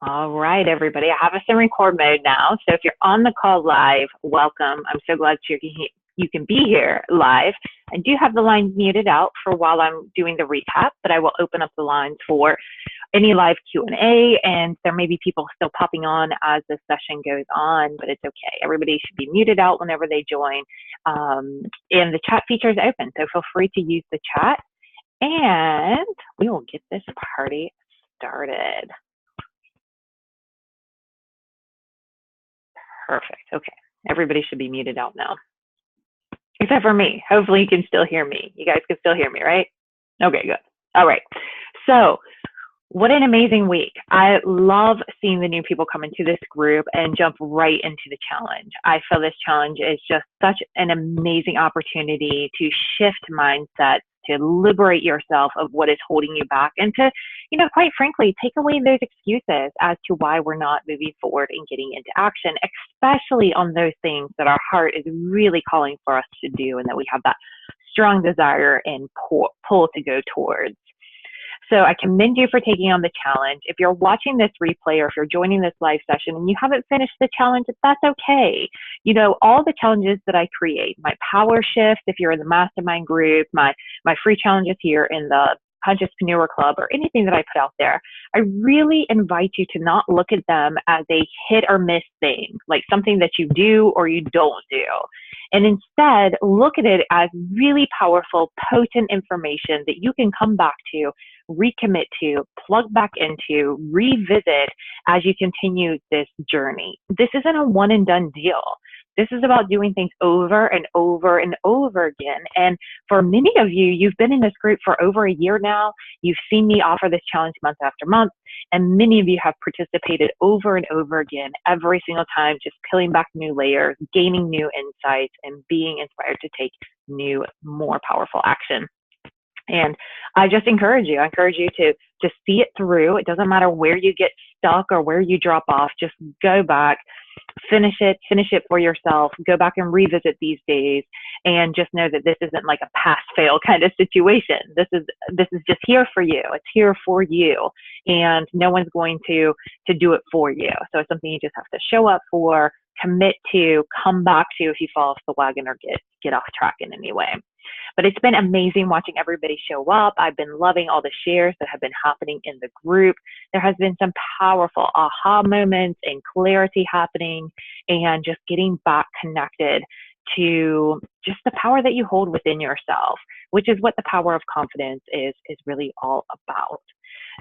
All right, everybody. I have us in record mode now. So if you're on the call live, welcome. I'm so glad you can be here live. I do have the lines muted out for while I'm doing the recap, but I will open up the lines for any live Q&A, and there may be people still popping on as the session goes on, but it's okay. Everybody should be muted out whenever they join. And the chat feature is open, so feel free to use the chat, and we will get this party started. Perfect. Okay. Everybody should be muted out now, except for me. Hopefully you can still hear me. You guys can still hear me, right? Okay, good. All right. So what an amazing week. I love seeing the new people come into this group and jump right into the challenge. I feel this challenge is just such an amazing opportunity to shift mindsets, to liberate yourself of what is holding you back, and to, quite frankly, take away those excuses as to why we're not moving forward and getting into action, especially on those things that our heart is really calling for us to do and that we have that strong desire and pull to go towards. So I commend you for taking on the challenge. If you're watching this replay or if you're joining this live session and you haven't finished the challenge, that's okay. All the challenges that I create, my power shift, if you're in the mastermind group, my free challenges here in the Consciouspreneur Club, or anything that I put out there, I really invite you to not look at them as a hit or miss thing, like something that you do or you don't do. And instead, look at it as really powerful, potent information that you can come back to, recommit to, plug back into, revisit as you continue this journey. This isn't a one and done deal. This is about doing things over and over and over again. And for many of you, you've been in this group for over a year now. You've seen me offer this challenge month after month. And many of you have participated over and over again, every single time, just peeling back new layers, gaining new insights, and being inspired to take new, more powerful action. And I encourage you to see it through. It doesn't matter where you get stuck or where you drop off. Just go back, finish it for yourself, go back and revisit these days, and just know that this isn't like a pass fail kind of situation. This is just here for you. It's here for you, and no one's going to do it for you. So it's something you just have to show up for, commit to, come back to if you fall off the wagon or get off track in any way. But it's been amazing watching everybody show up. I've been loving all the shares that have been happening in the group. There has been some powerful aha moments and clarity happening, and just getting back connected to just the power that you hold within yourself, which is what the power of confidence is really all about.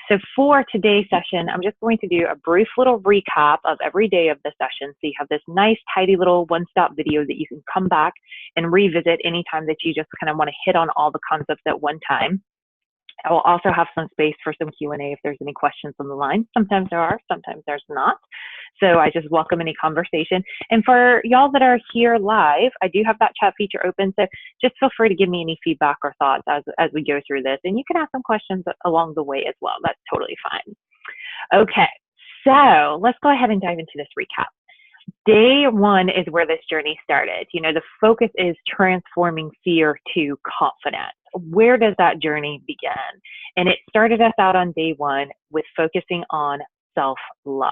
So for today's session, I'm just going to do a brief little recap of every day of the session. So you have this nice, tidy little one-stop video that you can come back and revisit anytime that you just kind of want to hit on all the concepts at one time. I will also have some space for some Q&A if there's any questions on the line. Sometimes there are, sometimes there's not. So I just welcome any conversation. And for y'all that are here live, I do have that chat feature open. So just feel free to give me any feedback or thoughts as we go through this. And you can ask some questions along the way as well. That's totally fine. Okay, so let's go ahead and dive into this recap. Day one is where this journey started. The focus is transforming fear to confidence. Where does that journey begin? And it started us out on day one with focusing on self-love.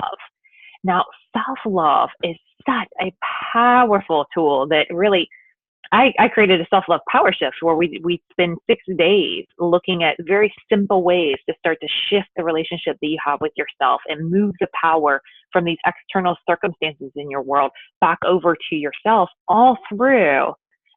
Now, self-love is such a powerful tool that really, I created a self-love power shift where we spend 6 days looking at very simple ways to start to shift the relationship that you have with yourself and move the power from these external circumstances in your world back over to yourself, all through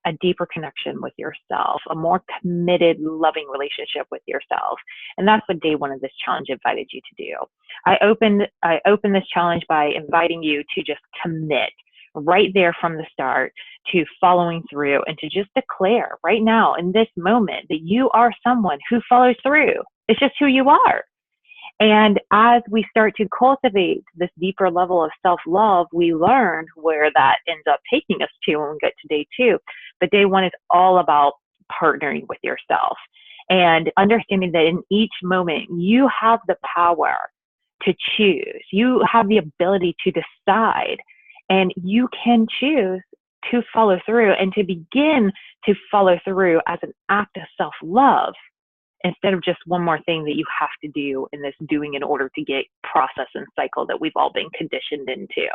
a deeper connection with yourself, a more committed, loving relationship with yourself. And that's what day one of this challenge invited you to do. I opened this challenge by inviting you to just commit right there from the start to following through, and to just declare right now in this moment that you are someone who follows through. It's just who you are. And as we start to cultivate this deeper level of self-love, we learn where that ends up taking us to when we get to day two. But day one is all about partnering with yourself and understanding that in each moment you have the power to choose. You have the ability to decide, and you can choose to follow through and to begin to follow through as an act of self-love instead of just one more thing that you have to do in this doing in order to get process and cycle that we've all been conditioned into.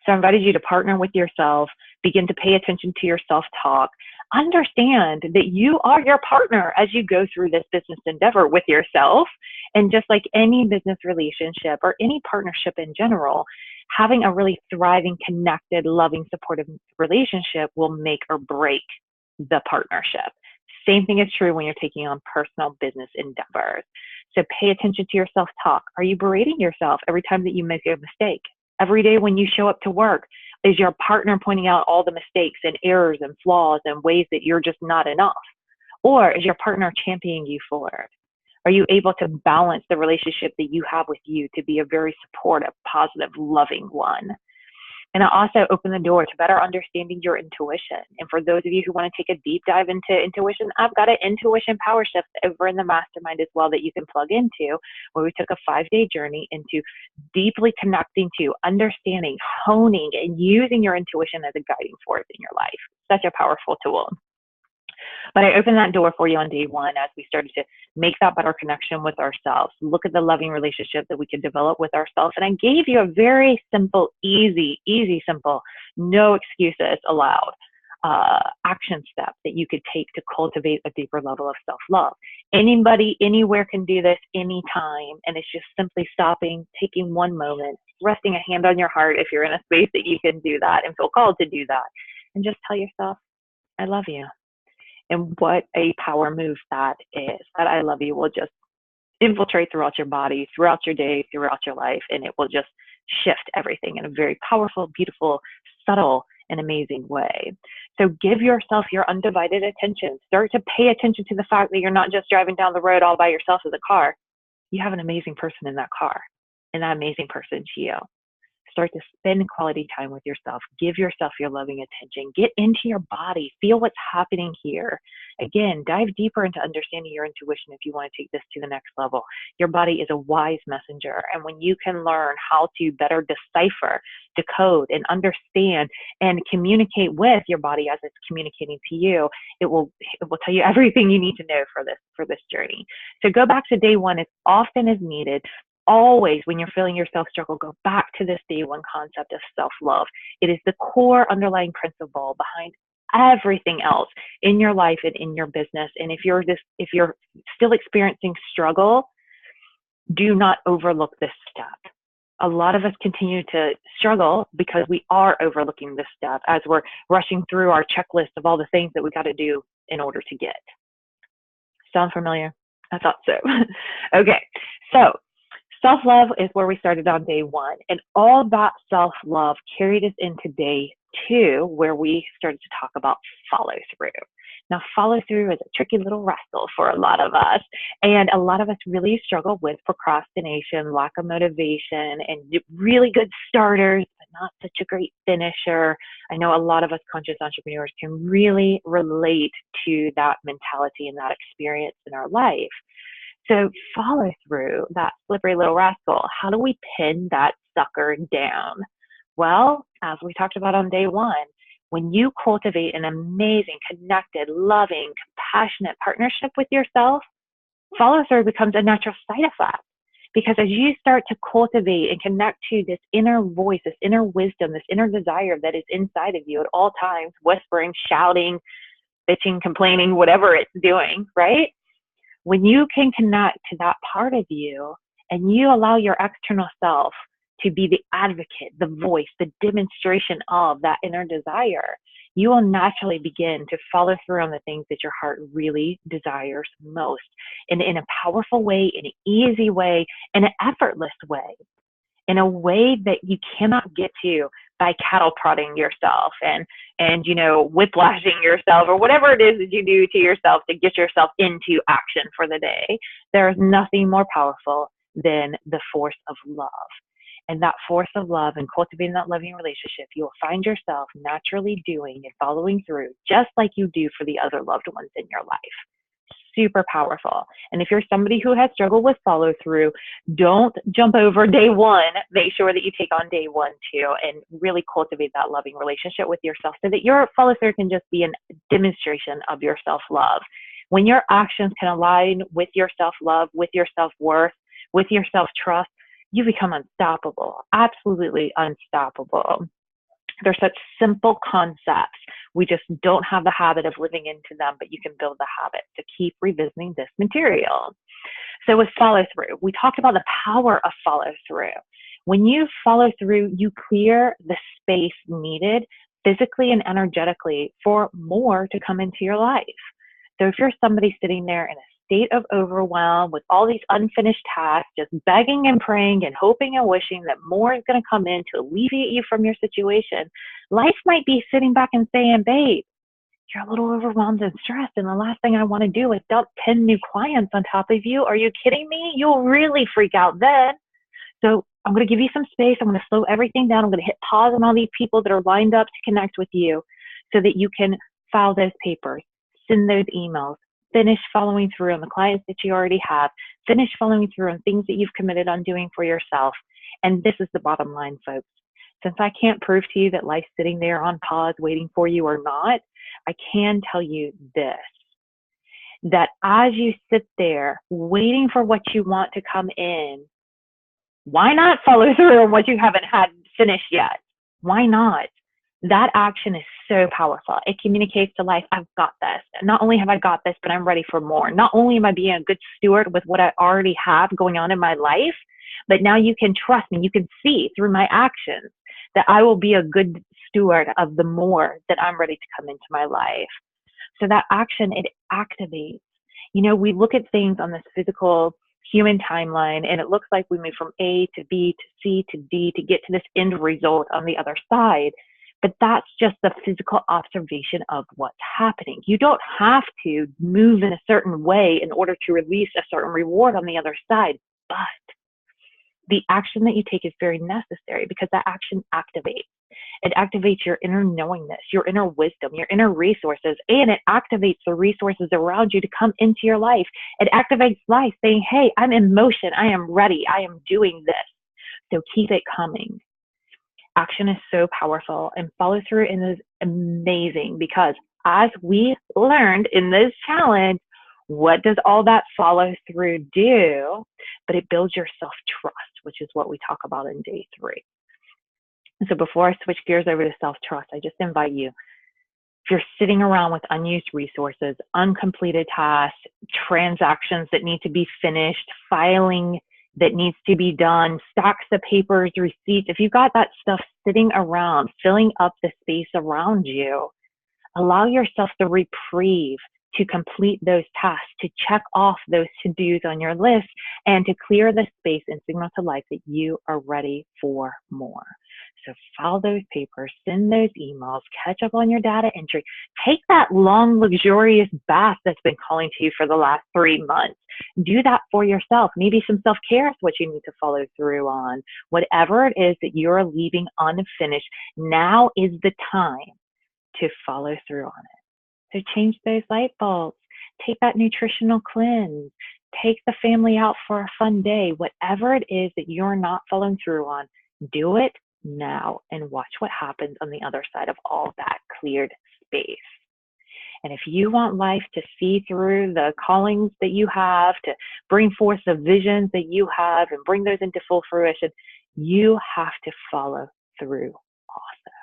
So I invited you to partner with yourself, begin to pay attention to your self-talk, understand that you are your partner as you go through this business endeavor with yourself. And just like any business relationship or any partnership in general, having a really thriving, connected, loving, supportive relationship will make or break the partnership. Same thing is true when you're taking on personal business endeavors. So pay attention to your self-talk. Are you berating yourself every time that you make a mistake? Every day when you show up to work, is your partner pointing out all the mistakes and errors and flaws and ways that you're just not enough? Or is your partner championing you forward? Are you able to balance the relationship that you have with you to be a very supportive, positive, loving one? And I also open the door to better understanding your intuition. And for those of you who want to take a deep dive into intuition, I've got an intuition power shift over in the mastermind as well that you can plug into, where we took a 5-day journey into deeply connecting to, understanding, honing, and using your intuition as a guiding force in your life. Such a powerful tool. But I opened that door for you on day one as we started to make that better connection with ourselves, look at the loving relationship that we could develop with ourselves. And I gave you a very simple, easy, simple, no excuses allowed action step that you could take to cultivate a deeper level of self-love. Anybody, anywhere can do this anytime. And it's just simply stopping, taking one moment, resting a hand on your heart if you're in a space that you can do that and feel called to do that. And just tell yourself, I love you. And what a power move that is. That I love you will just infiltrate throughout your body, throughout your day, throughout your life, and it will just shift everything in a very powerful, beautiful, subtle, and amazing way. So give yourself your undivided attention. Start to pay attention to the fact that you're not just driving down the road all by yourself as a car. You have an amazing person in that car, and that amazing person is you. Start to spend quality time with yourself. Give yourself your loving attention. Get into your body. Feel what's happening here. Again, dive deeper into understanding your intuition if you want to take this to the next level. Your body is a wise messenger. And when you can learn how to better decipher, decode, and understand and communicate with your body as it's communicating to you, it will tell you everything you need to know for this journey. So go back to day one as often as needed. Always, when you're feeling yourself struggle, go back to this day one concept of self-love. It is the core underlying principle behind everything else in your life and in your business. And if you're still experiencing struggle, do not overlook this step. A lot of us continue to struggle because we are overlooking this step as we're rushing through our checklist of all the things that we got to do in order to get. Sound familiar? I thought so. Okay, so self-love is where we started on day one, and all that self-love carried us into day two, where we started to talk about follow-through. Now, follow-through is a tricky little wrestle for a lot of us, and a lot of us really struggle with procrastination, lack of motivation, and really good starters, but not such a great finisher. I know a lot of us conscious entrepreneurs can really relate to that mentality and that experience in our life. So follow through, that slippery little rascal. How do we pin that sucker down? Well, as we talked about on day one, when you cultivate an amazing, connected, loving, compassionate partnership with yourself, follow through becomes a natural side effect. Because as you start to cultivate and connect to this inner voice, this inner wisdom, this inner desire that is inside of you at all times, whispering, shouting, bitching, complaining, whatever it's doing, right? When you can connect to that part of you and you allow your external self to be the advocate, the voice, the demonstration of that inner desire, you will naturally begin to follow through on the things that your heart really desires most, and in a powerful way, in an easy way, in an effortless way, in a way that you cannot get to by cattle prodding yourself and whiplashing yourself or whatever it is that you do to yourself to get yourself into action for the day. There is nothing more powerful than the force of love. And that force of love and cultivating that loving relationship, you'll find yourself naturally doing and following through just like you do for the other loved ones in your life. Super powerful. And if you're somebody who has struggled with follow through, don't jump over day one. Make sure that you take on day one too and really cultivate that loving relationship with yourself so that your follow through can just be a demonstration of your self-love. When your actions can align with your self-love, with your self-worth, with your self-trust, you become unstoppable, absolutely unstoppable. They're such simple concepts. We just don't have the habit of living into them, but you can build the habit to keep revisiting this material. So with follow through, we talked about the power of follow through. When you follow through, you clear the space needed physically and energetically for more to come into your life. So if you're somebody sitting there in a state of overwhelm with all these unfinished tasks, just begging and praying and hoping and wishing that more is going to come in to alleviate you from your situation, life might be sitting back and saying, babe, you're a little overwhelmed and stressed, and the last thing I want to do is dump 10 new clients on top of you. Are you kidding me? You'll really freak out then. So I'm going to give you some space. I'm going to slow everything down. I'm going to hit pause on all these people that are lined up to connect with you so that you can file those papers, send those emails, finish following through on the clients that you already have, finish following through on things that you've committed on doing for yourself. And this is the bottom line, folks. Since I can't prove to you that life's sitting there on pause waiting for you or not, I can tell you this, that as you sit there waiting for what you want to come in, why not follow through on what you haven't had finished yet? Why not? That action is so powerful. It communicates to life, I've got this. And not only have I got this, but I'm ready for more. Not only am I being a good steward with what I already have going on in my life, but now you can trust me. You can see through my actions that I will be a good steward of the more that I'm ready to come into my life. So that action, it activates. You know, we look at things on this physical human timeline, and it looks like we move from A to B to C to D to get to this end result on the other side. But that's just the physical observation of what's happening. You don't have to move in a certain way in order to release a certain reward on the other side. But the action that you take is very necessary because that action activates. It activates your inner knowingness, your inner wisdom, your inner resources, and it activates the resources around you to come into your life. It activates life saying, hey, I'm in motion. I am ready. I am doing this. So keep it coming. Action is so powerful, and follow through is amazing because as we learned in this challenge, what does all that follow through do? But it builds your self-trust, which is what we talk about in day 3. And so before I switch gears over to self-trust, I just invite you, if you're sitting around with unused resources, uncompleted tasks, transactions that need to be finished, filing that needs to be done, stacks of papers, receipts, if you've got that stuff sitting around, filling up the space around you, allow yourself the reprieve to complete those tasks, to check off those to-dos on your list, and to clear the space and signal to life that you are ready for more. So file those papers, send those emails, catch up on your data entry, take that long, luxurious bath that's been calling to you for the last 3 months. Do that for yourself. Maybe some self-care is what you need to follow through on. Whatever it is that you're leaving unfinished, now is the time to follow through on it. So change those light bulbs, take that nutritional cleanse, take the family out for a fun day. Whatever it is that you're not following through on, do it now and watch what happens on the other side of all that cleared space. And if you want life to see through the callings that you have, to bring forth the visions that you have and bring those into full fruition, you have to follow through also.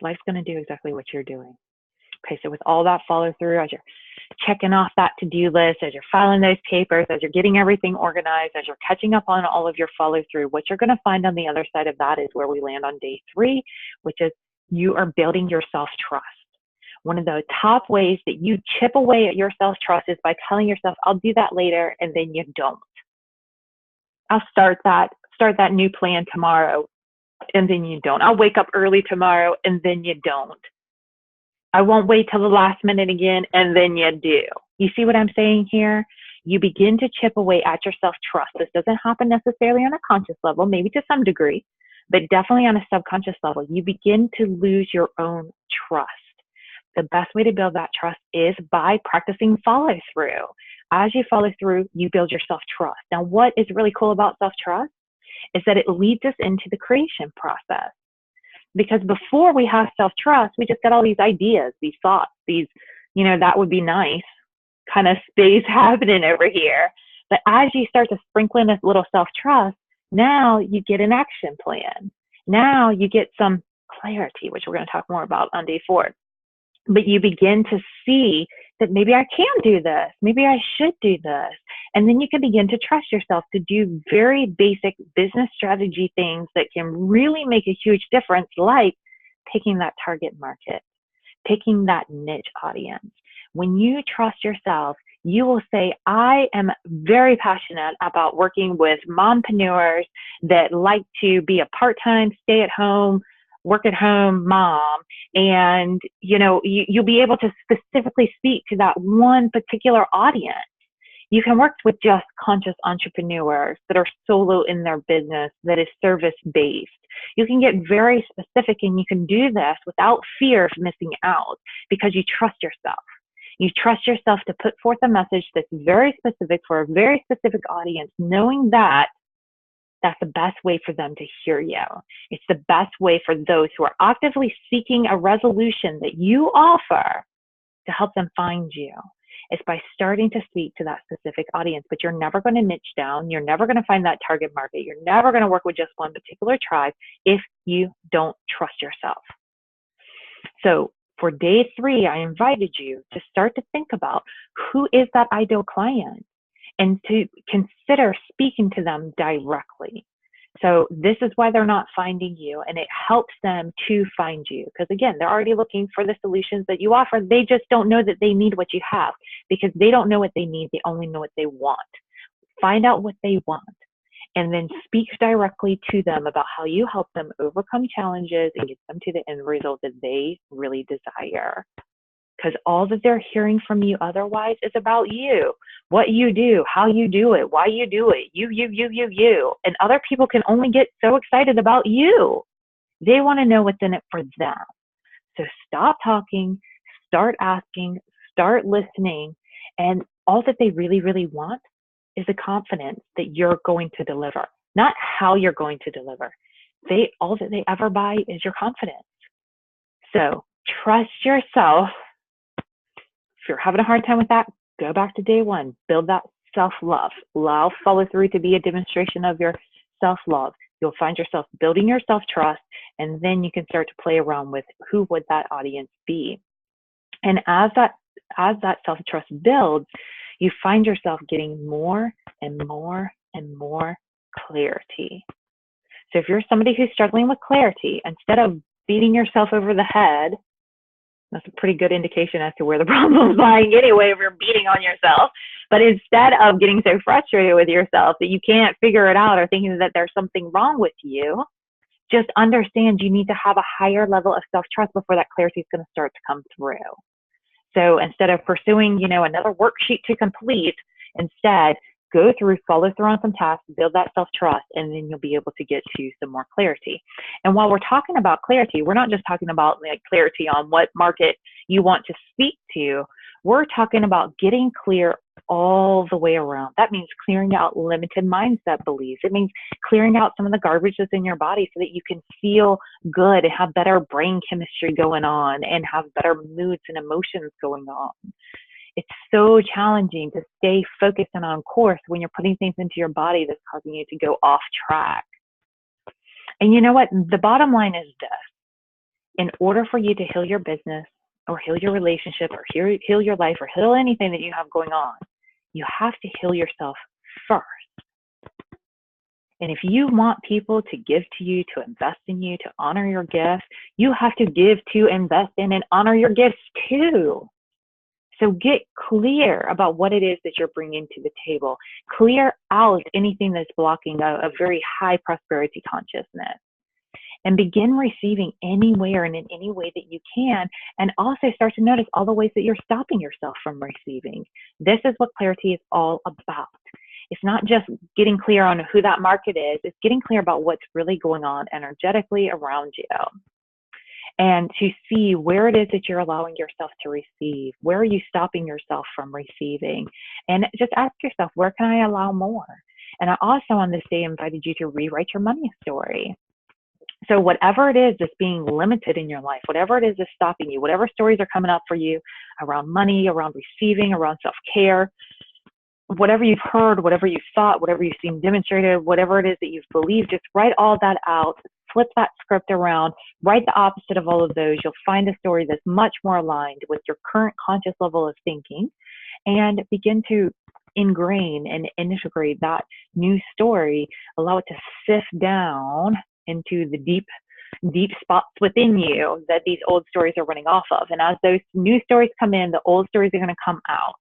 Life's going to do exactly what you're doing. Okay, so with all that follow through, as you're checking off that to-do list, as you're filing those papers, as you're getting everything organized, as you're catching up on all of your follow through, what you're going to find on the other side of that is where we land on day 3, which is you are building your self-trust. One of the top ways that you chip away at your self-trust is by telling yourself, I'll do that later, and then you don't. I'll start that new plan tomorrow, and then you don't. I'll wake up early tomorrow, and then you don't. I won't wait till the last minute again, and then you do. You see what I'm saying here? You begin to chip away at your self-trust. This doesn't happen necessarily on a conscious level, maybe to some degree, but definitely on a subconscious level. You begin to lose your own trust. The best way to build that trust is by practicing follow through. As you follow through, you build your self-trust. Now, what is really cool about self-trust is that it leads us into the creation process. Because before we have self-trust, we just got all these ideas, these thoughts, these, that would be nice. kind of space happening over here. But as you start to sprinkle in a little self-trust, now you get an action plan. Now you get some clarity, which we're going to talk more about on day 4. But you begin to see that maybe I can do this. Maybe I should do this. And then you can begin to trust yourself to do very basic business strategy things that can really make a huge difference, like picking that target market, picking that niche audience. When you trust yourself, you will say, I am very passionate about working with mompreneurs that like to be a part-time, stay-at-home, work-at-home mom. And, you'll be able to specifically speak to that one particular audience. You can work with just conscious entrepreneurs that are solo in their business, that is service-based. You can get very specific, and you can do this without fear of missing out because you trust yourself. You trust yourself to put forth a message that's very specific for a very specific audience, knowing that that's the best way for them to hear you. It's the best way for those who are actively seeking a resolution that you offer to help them find you. It's by starting to speak to that specific audience, but you're never going to niche down. You're never going to find that target market. You're never going to work with just one particular tribe if you don't trust yourself. So for day 3, I invited you to start to think about who is that ideal client and to consider speaking to them directly. So this is why they're not finding you, and it helps them to find you. Because again, they're already looking for the solutions that you offer. They just don't know that they need what you have because they don't know what they need. They only know what they want. Find out what they want and then speak directly to them about how you help them overcome challenges and get them to the end result that they really desire. Because all that they're hearing from you otherwise is about you, what you do, how you do it, why you do it, you. And other people can only get so excited about you. They want to know what's in it for them. So stop talking, start asking, start listening. And all that they really, really want is the confidence that you're going to deliver, not how you're going to deliver. All that they ever buy is your confidence. So trust yourself. If you're having a hard time with that, go back to day 1. Build that self-love. Allow follow through to be a demonstration of your self-love. You'll find yourself building your self-trust, and then you can start to play around with who would that audience be. And as that self-trust builds, you find yourself getting more and more and more clarity. So if you're somebody who's struggling with clarity, instead of beating yourself over the head, that's a pretty good indication as to where the problem is lying anyway, if you're beating on yourself. But instead of getting so frustrated with yourself that you can't figure it out or thinking that there's something wrong with you, just understand you need to have a higher level of self-trust before that clarity is going to start to come through. So instead of pursuing, another worksheet to complete, instead, go through, follow through on some tasks, build that self-trust, and then you'll be able to get to some more clarity. And while we're talking about clarity, we're not just talking about clarity on what market you want to speak to. We're talking about getting clear all the way around. That means clearing out limited mindset beliefs. It means clearing out some of the garbage that's in your body so that you can feel good and have better brain chemistry going on and have better moods and emotions going on. It's so challenging to stay focused and on course when you're putting things into your body that's causing you to go off track. And you know what? The bottom line is this. In order for you to heal your business or heal your relationship or heal your life or heal anything that you have going on, you have to heal yourself first. And if you want people to give to you, to invest in you, to honor your gifts, you have to give to, invest in, and honor your gifts too. So get clear about what it is that you're bringing to the table. Clear out anything that's blocking a very high prosperity consciousness. And begin receiving anywhere and in any way that you can. And also start to notice all the ways that you're stopping yourself from receiving. This is what clarity is all about. It's not just getting clear on who that market is. It's getting clear about what's really going on energetically around you. And to see where it is that you're allowing yourself to receive. Where are you stopping yourself from receiving? And just ask yourself, where can I allow more? And I also on this day invited you to rewrite your money story. So whatever it is that's being limited in your life, whatever it is that's stopping you, whatever stories are coming up for you around money, around receiving, around self-care, whatever you've heard, whatever you've thought, whatever you've seen demonstrated, whatever it is that you've believed, just write all that out, flip that script around, write the opposite of all of those. You'll find a story that's much more aligned with your current conscious level of thinking, and begin to ingrain and integrate that new story, allow it to sift down into the deep spots within you that these old stories are running off of. And as those new stories come in, the old stories are going to come out.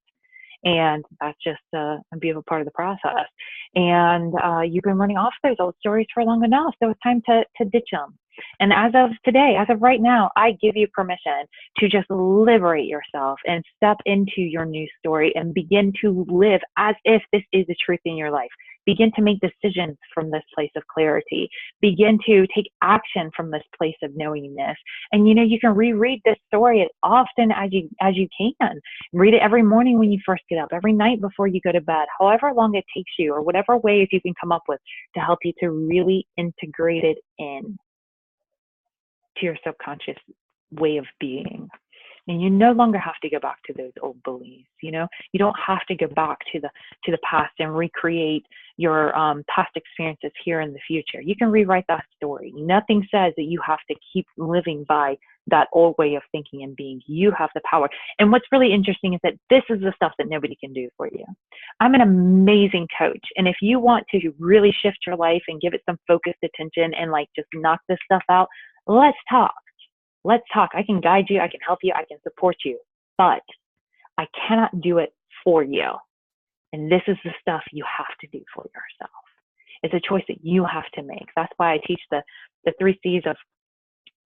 And that's just a beautiful part of the process. And you've been running off those old stories for long enough, so it's time to ditch them. And as of today, as of right now, I give you permission to just liberate yourself and step into your new story and begin to live as if this is the truth in your life. Begin to make decisions from this place of clarity. Begin to take action from this place of knowingness. And you can reread this story as often as you can. Read it every morning when you first get up, every night before you go to bed, however long it takes you, or whatever ways you can come up with to help you to really integrate it in to your subconscious way of being. And you no longer have to go back to those old beliefs. You don't have to go back to the past and recreate your past experiences here in the future. You can rewrite that story. Nothing says that you have to keep living by that old way of thinking and being. You have the power. And what's really interesting is that this is the stuff that nobody can do for you. I'm an amazing coach. And if you want to really shift your life and give it some focused attention and just knock this stuff out, let's talk. Let's talk. I can guide you. I can help you. I can support you. But I cannot do it for you. And this is the stuff you have to do for yourself. It's a choice that you have to make. That's why I teach the 3 C's of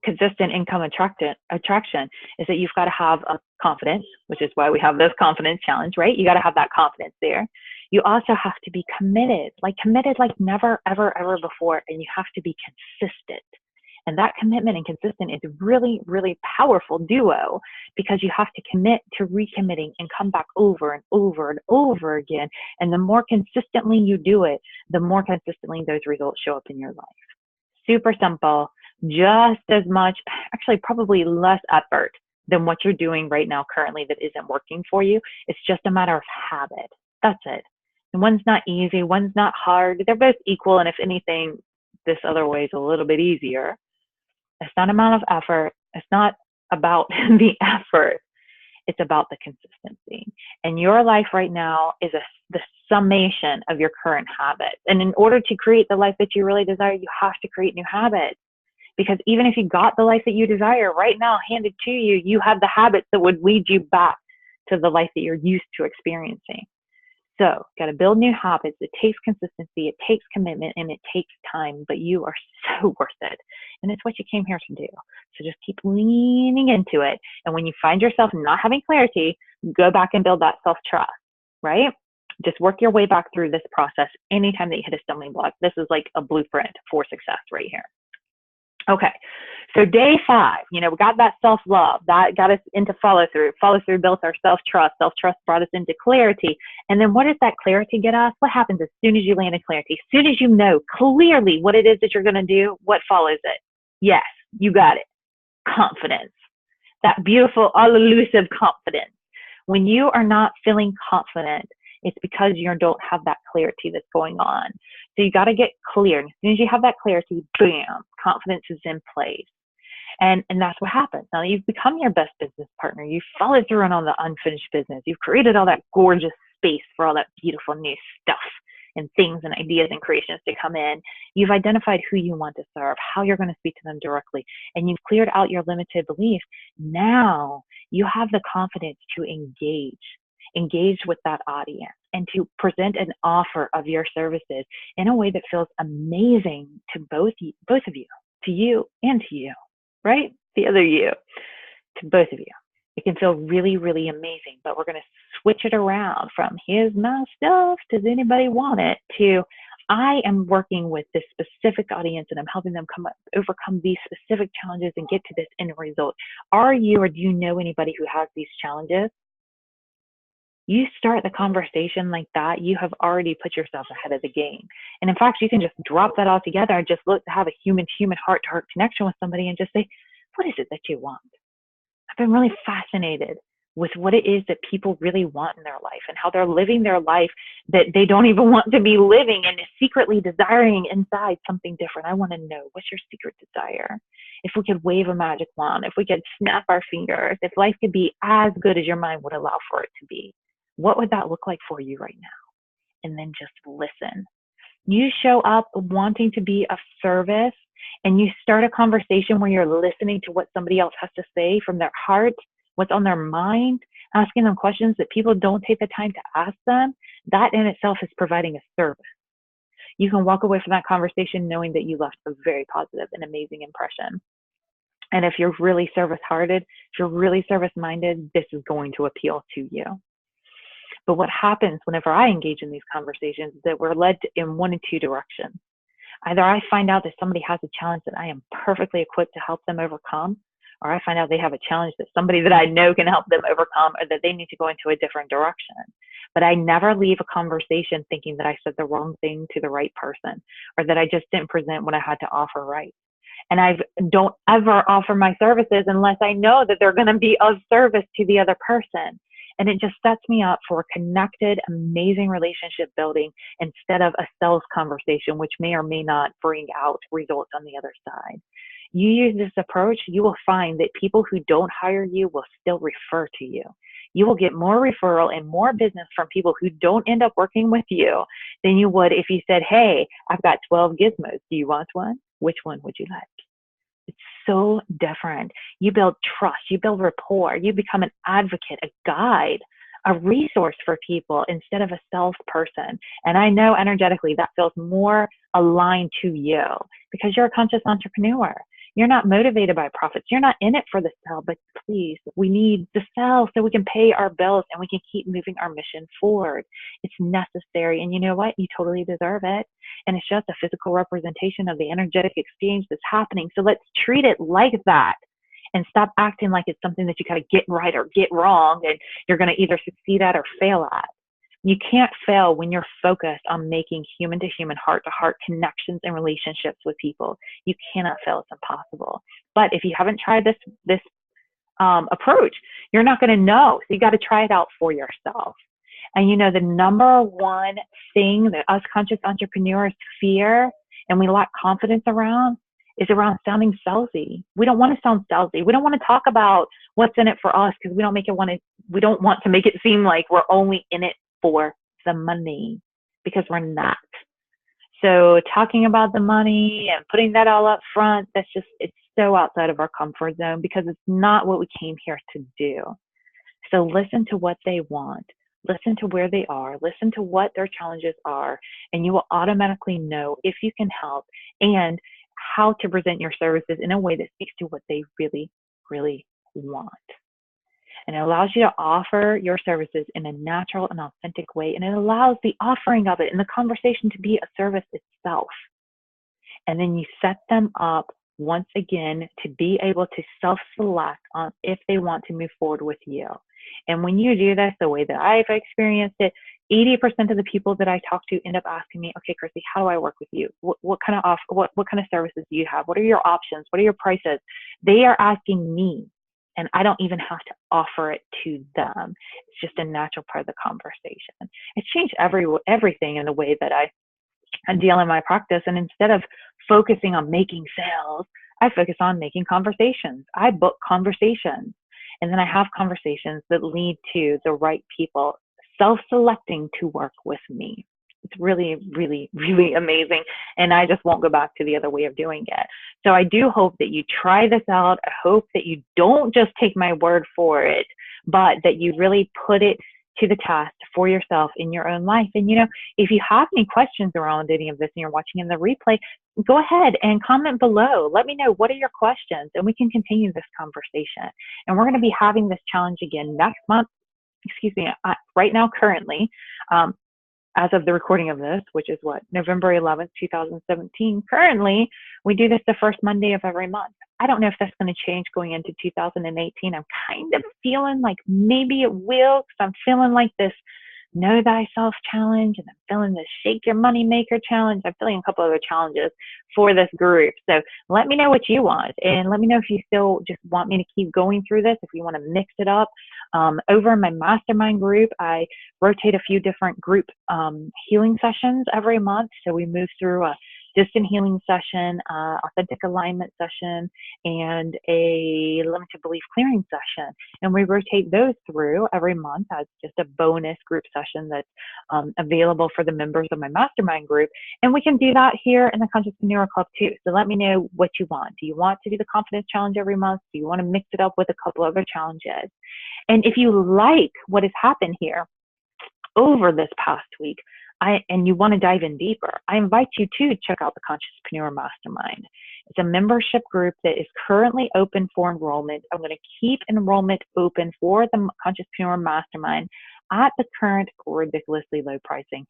consistent income attraction, is that you've got to have a confidence, which is why we have this confidence challenge, right? You got to have that confidence there. You also have to be committed like never, ever, ever before. And you have to be consistent. And that commitment and consistent is really, really powerful duo, because you have to commit to recommitting and come back over and over and over again. And the more consistently you do it, the more consistently those results show up in your life. Super simple, just as much, actually probably less effort than what you're doing right now currently that isn't working for you. It's just a matter of habit. That's it. And one's not easy, one's not hard. They're both equal. And if anything, this other way is a little bit easier. It's not amount of effort. It's not about the effort. It's about the consistency. And your life right now is the summation of your current habits. And in order to create the life that you really desire, you have to create new habits. Because even if you got the life that you desire right now handed to you, you have the habits that would lead you back to the life that you're used to experiencing. So, got to build new habits. It takes consistency, it takes commitment, and it takes time, but you are so worth it. And it's what you came here to do. So just keep leaning into it. And when you find yourself not having clarity, go back and build that self-trust, right? Just work your way back through this process anytime that you hit a stumbling block. This is like a blueprint for success right here. Okay, so day 5, we got that self-love. That got us into follow-through. Follow-through built our self-trust. Self-trust brought us into clarity. And then what does that clarity get us? What happens as soon as you land in clarity? As soon as you know clearly what it is that you're going to do, what follows it? Yes, you got it. Confidence. That beautiful, all-elusive confidence. When you are not feeling confident, it's because you don't have that clarity that's going on. So you got to get clear. And as soon as you have that clarity, bam, confidence is in place. And that's what happens. Now you've become your best business partner. You've followed through on all the unfinished business. You've created all that gorgeous space for all that beautiful new stuff and things and ideas and creations to come in. You've identified who you want to serve, how you're going to speak to them directly, and you've cleared out your limited beliefs. Now you have the confidence to engage with that audience and to present an offer of your services in a way that feels amazing to both of you, to you and to you, right? The other you, to both of you. It can feel really, really amazing, but we're going to switch it around from here's my stuff, does anybody want it, to I am working with this specific audience and I'm helping them overcome these specific challenges and get to this end result. Are you, or do you know anybody who has these challenges? You start the conversation like that, you have already put yourself ahead of the game. And in fact, you can just drop that all together and just look to have a human to human, heart to heart connection with somebody and just say, what is it that you want? I've been really fascinated with what it is that people really want in their life and how they're living their life that they don't even want to be living and secretly desiring inside something different. I want to know, what's your secret desire? If we could wave a magic wand, if we could snap our fingers, if life could be as good as your mind would allow for it to be, what would that look like for you right now? And then just listen. You show up wanting to be of service, and you start a conversation where you're listening to what somebody else has to say from their heart, what's on their mind, asking them questions that people don't take the time to ask them. That in itself is providing a service. You can walk away from that conversation knowing that you left a very positive and amazing impression. And if you're really service-hearted, if you're really service-minded, this is going to appeal to you. But what happens whenever I engage in these conversations is that we're led in one of two directions. Either I find out that somebody has a challenge that I am perfectly equipped to help them overcome, or I find out they have a challenge that somebody that I know can help them overcome, or that they need to go into a different direction. But I never leave a conversation thinking that I said the wrong thing to the right person, or that I just didn't present what I had to offer right. And I don't ever offer my services unless I know that they're going to be of service to the other person. And it just sets me up for a connected, amazing relationship building instead of a sales conversation, which may or may not bring out results on the other side. You use this approach, you will find that people who don't hire you will still refer to you. You will get more referral and more business from people who don't end up working with you than you would if you said, hey, I've got 12 gizmos. Do you want one? Which one would you like? It's so different. You build trust, you build rapport, you become an advocate, a guide, a resource for people instead of a salesperson. And I know energetically that feels more aligned to you because you're a conscious entrepreneur. You're not motivated by profits. You're not in it for the sell, but please, we need the sell so we can pay our bills and we can keep moving our mission forward. It's necessary. And you know what? You totally deserve it. And it's just a physical representation of the energetic exchange that's happening. So let's treat it like that and stop acting like it's something that you got to get right or get wrong and you're going to either succeed at or fail at. You can't fail when you're focused on making human to human, heart to heart connections and relationships with people. You cannot fail. It's impossible. But if you haven't tried this approach, you're not going to know. So you got to try it out for yourself. And you know, the number one thing that us conscious entrepreneurs fear and we lack confidence around is around sounding salesy. We don't want to sound salesy. We don't want to talk about what's in it for us because we don't want to make it seem like we're only in it for the money, because we're not. So talking about the money and putting that all up front, it's so outside of our comfort zone because it's not what we came here to do. So listen to what they want. Listen to where they are. Listen to what their challenges are, and you will automatically know if you can help and how to present your services in a way that speaks to what they really, really want. And it allows you to offer your services in a natural and authentic way. And it allows the offering of it and the conversation to be a service itself. And then you set them up once again to be able to self-select on if they want to move forward with you. And when you do this, the way that I've experienced it, 80% of the people that I talk to end up asking me, okay, Chrissy, how do I work with you? What kind of services do you have? What are your options? What are your prices? They are asking me. And I don't even have to offer it to them. It's just a natural part of the conversation. It's changed everything in the way that I deal in my practice. And instead of focusing on making sales, I focus on making conversations. I book conversations. And then I have conversations that lead to the right people self-selecting to work with me. It's really, really, really amazing. And I just won't go back to the other way of doing it. So I do hope that you try this out. I hope that you don't just take my word for it, but that you really put it to the task for yourself in your own life. And, you know, if you have any questions around any of this and you're watching in the replay, go ahead and comment below. Let me know, what are your questions? And we can continue this conversation. And we're going to be having this challenge again next month. Right now, currently, as of the recording of this, which is November 11th, 2017. Currently, we do this the first Monday of every month. I don't know if that's going to change going into 2018. I'm kind of feeling like maybe it will, because I'm feeling like this Know Thyself challenge, and I'm feeling this Shake Your Money Maker challenge. I'm feeling a couple other challenges for this group. So let me know what you want, and let me know if you still just want me to keep going through this, if you want to mix it up. Over in my mastermind group, I rotate a few different group healing sessions every month. So we move through a distant healing session, authentic alignment session, and a limited belief clearing session. And we rotate those through every month as just a bonus group session that's available for the members of my mastermind group. And we can do that here in the Consciouspreneur Club too. So let me know what you want. Do you want to do the confidence challenge every month? Do you want to mix it up with a couple other challenges? And if you like what has happened here over this past week, and you want to dive in deeper, I invite you to check out the Consciouspreneur Mastermind. It's a membership group that is currently open for enrollment. I'm going to keep enrollment open for the Consciouspreneur Mastermind at the current ridiculously low pricing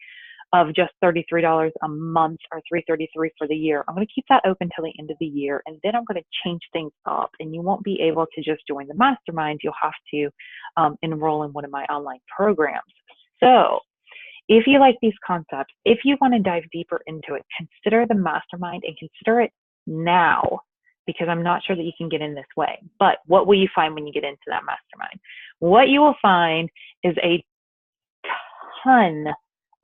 of just $33 a month, or $333 for the year. I'm going to keep that open till the end of the year, and then I'm going to change things up, and you won't be able to just join the mastermind. You'll have to enroll in one of my online programs. So if you like these concepts, if you want to dive deeper into it, consider the mastermind, and consider it now, because I'm not sure that you can get in this way. But what will you find when you get into that mastermind? What you will find is a ton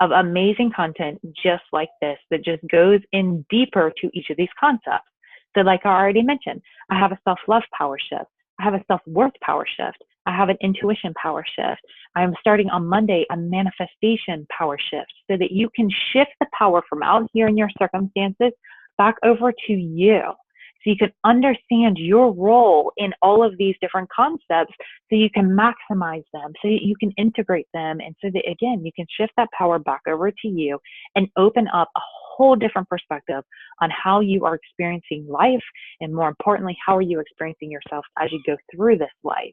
of amazing content just like this, that just goes in deeper to each of these concepts. So like I already mentioned, I have a self-love power shift. I have a self-worth power shift. I have an intuition power shift. I'm starting on Monday a manifestation power shift, so that you can shift the power from out here in your circumstances back over to you. So you can understand your role in all of these different concepts, so you can maximize them, so you can integrate them, and so that, again, you can shift that power back over to you and open up a whole different perspective on how you are experiencing life, and more importantly, how are you experiencing yourself as you go through this life.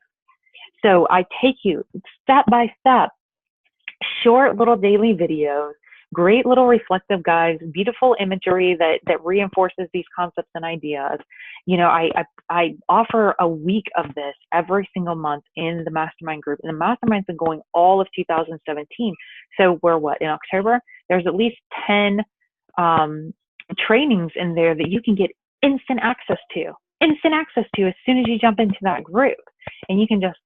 So I take you step by step, short little daily videos, great little reflective guides, beautiful imagery that reinforces these concepts and ideas. You know, I offer a week of this every single month in the mastermind group. And the mastermind's been going all of 2017. So we're in October? There's at least 10 trainings in there that you can get instant access to as soon as you jump into that group. And you can just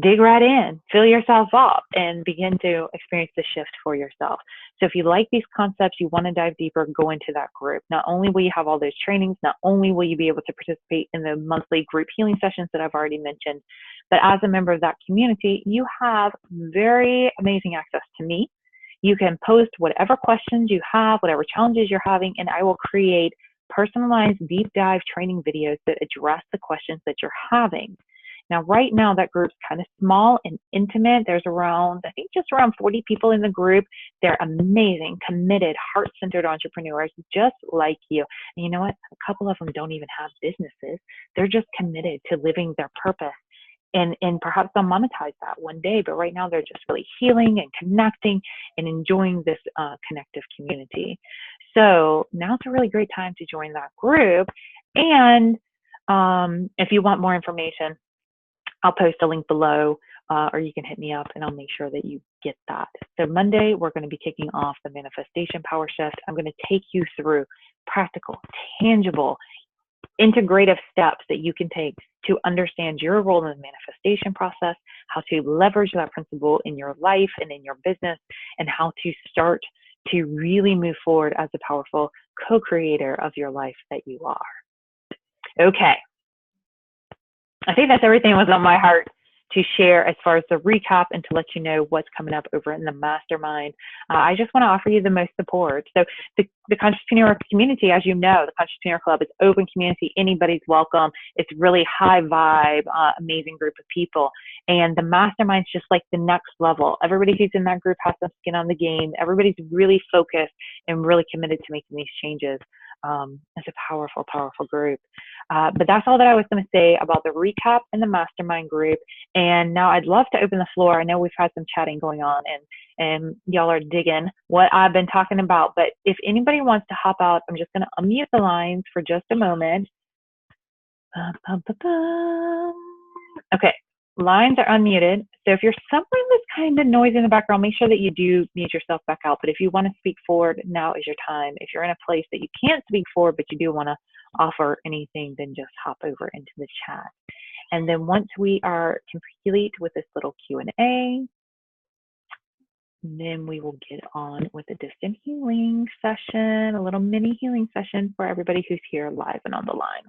dig right in, fill yourself up, and begin to experience the shift for yourself. So if you like these concepts, you want to dive deeper, go into that group. Not only will you have all those trainings, not only will you be able to participate in the monthly group healing sessions that I've already mentioned, but as a member of that community, you have very amazing access to me. You can post whatever questions you have, whatever challenges you're having, and I will create personalized deep dive training videos that address the questions that you're having. Now, right now, that group's kind of small and intimate. There's just around 40 people in the group. They're amazing, committed, heart-centered entrepreneurs just like you. And you know what? A couple of them don't even have businesses. They're just committed to living their purpose. And perhaps they'll monetize that one day. But right now, they're just really healing and connecting and enjoying this connective community. So now's a really great time to join that group. And if you want more information, I'll post a link below, or you can hit me up and I'll make sure that you get that. So Monday, we're going to be kicking off the manifestation power shift. I'm going to take you through practical, tangible, integrative steps that you can take to understand your role in the manifestation process, how to leverage that principle in your life and in your business, and how to start to really move forward as a powerful co-creator of your life that you are. Okay. I think that's everything that was on my heart to share as far as the recap, and to let you know what's coming up over in the mastermind. I just want to offer you the most support. So the Consciouspreneur community, as you know, the Consciouspreneur Club is open community. Anybody's welcome. It's really high vibe, amazing group of people. And the mastermind's just like the next level. Everybody who's in that group has some skin on the game. Everybody's really focused and really committed to making these changes. It's a powerful, powerful group. But that's all that I was going to say about the recap and the mastermind group. And now I'd love to open the floor. I know we've had some chatting going on, and y'all are digging what I've been talking about. But if anybody wants to hop out, I'm just going to unmute the lines for just a moment. Okay, lines are unmuted. So if you're somewhere that's kind of noisy in the background, make sure that you do mute yourself back out. But if you want to speak forward, now is your time. If you're in a place that you can't speak forward, but you do want to offer anything, then just hop over into the chat. And then once we are complete with this little Q&A, then we will get on with the distant healing session, a little mini healing session for everybody who's here live and on the line.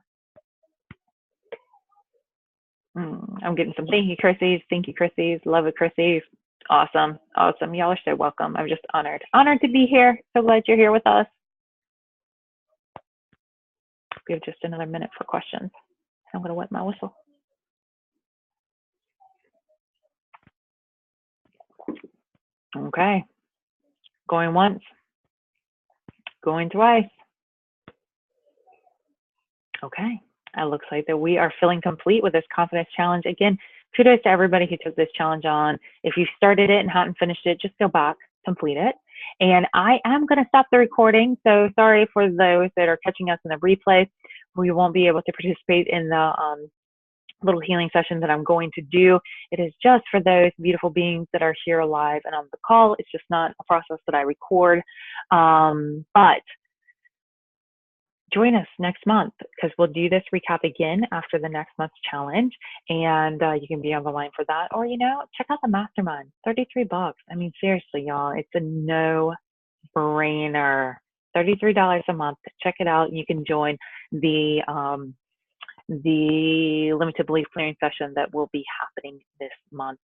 I'm getting some thank you, Chrissy's. Thank you, Chrissy's. Love it, Chrissy's. Awesome. Awesome. Y'all are so welcome. I'm just honored. Honored to be here. So glad you're here with us. We have just another minute for questions. I'm going to wet my whistle. Okay. Going once. Going twice. Okay. It looks like that we are feeling complete with this confidence challenge. Again, kudos to everybody who took this challenge on. If you started it and hadn't finished it, just go back, complete it. And I am going to stop the recording. So sorry for those that are catching us in the replay. We won't be able to participate in the little healing session that I'm going to do. It is just for those beautiful beings that are here alive and on the call. It's just not a process that I record. But join us next month because we'll do this recap again after the next month's challenge, and you can be on the line for that, or check out the mastermind. $33. I mean, seriously, y'all, it's a no-brainer. $33 a month. Check it out. You can join the limited belief clearing session that will be happening this month,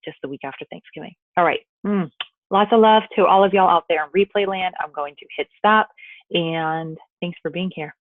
just the week after Thanksgiving. All right. Lots of love to all of y'all out there in replay land. I'm going to hit stop, and thanks for being here.